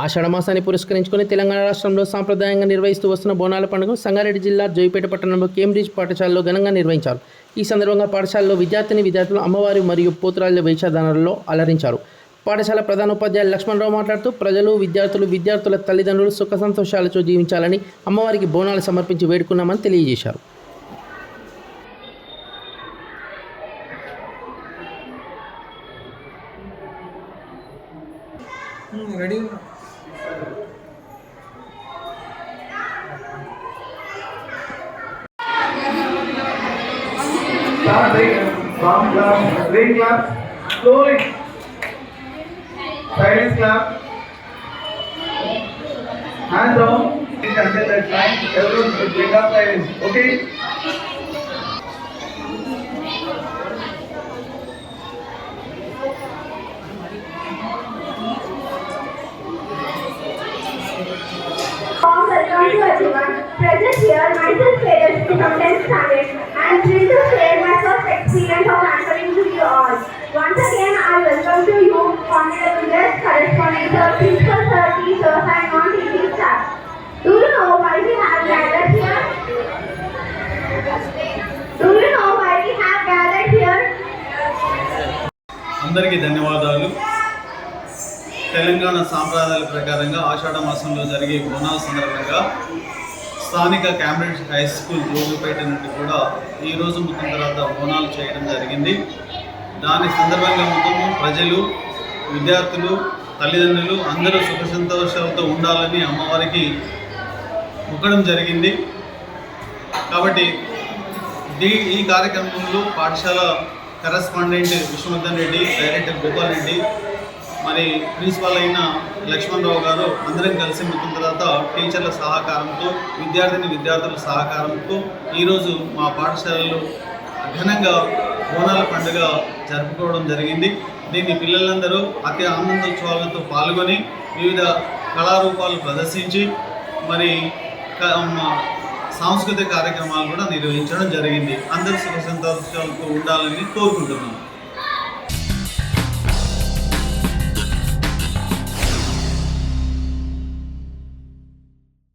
ఆషాఢమాసాన్ని పురస్కరించుకుని తెలంగాణ రాష్ట్రంలో సాంప్రదాయంగా నిర్వహిస్తూ వస్తున్న బోనాల పండుగ సంగారెడ్డి జిల్లా జోయిపేట పట్టణంలో కేంబ్రిడ్జ్ పాఠశాలలో ఘనంగా నిర్వహించారు. ఈ సందర్భంగా పాఠశాలలో విద్యార్థులు అమ్మవారి మరియు పోతురాళ్ల వేషధారణలో అలరించారు. పాఠశాల ప్రధానోపాధ్యాయులు లక్ష్మణరావు మాట్లాడుతూ ప్రజలు విద్యార్థుల తల్లిదండ్రులు సుఖ సంతోషాలతో జీవించాలని అమ్మవారికి బోనాలు సమర్పించి వేడుకున్నామని తెలియజేశారు. Ready start rain clap slowly, silence clap, hands down until that line everyone should bring up silence. Okay, welcome to everyone. Present here, myself Vedas from 10th standard and thrilled to share my first experience of answering to you all. Once again, I welcome to you, honorable guests, corresponding to principal, sir, teachers and non-teaching staff. Do you know why we have gathered here? అందరికీ ధన్యవాదాలు. తెలంగాణ సాంప్రదాయాల ప్రకారంగా ఆషాఢ మాసంలో జరిగే బోనాల సందర్భంగా స్థానిక Cambridge high school Jogipet నుండి కూడా ఈరోజు మొత్తం తర్వాత బోనాలు చేయడం జరిగింది. దాని సందర్భంగా మొత్తము ప్రజలు, విద్యార్థులు, తల్లిదండ్రులు అందరూ సుఖ సంతోషాలతో ఉండాలని అమ్మవారికి మొక్కడం జరిగింది. కాబట్టి ఈ కార్యక్రమంలో పాఠశాల కరెస్పాండెంట్ విష్ణువర్ధన్ రెడ్డి, డైరెక్టర్ గోపాల్ రెడ్డి, మరి ప్రిన్సిపాల్ అయిన లక్ష్మణరావు గారు అందరం కలిసి మొత్తం తర్వాత టీచర్ల సహకారంతో, విద్యార్థుల సహకారంతో ఈరోజు మా పాఠశాలలో ఘనంగా బోనాల పండుగ జరుపుకోవడం జరిగింది. దీన్ని పిల్లలందరూ అతి ఆనందోత్సవాలతో పాల్గొని వివిధ కళారూపాలు ప్రదర్శించి మరి సాంస్కృతిక కార్యక్రమాలు కూడా నిర్వహించడం జరిగింది. అందరూ సుఖ సంతోషాలతో ఉండాలని కోరుకుంటున్నాను.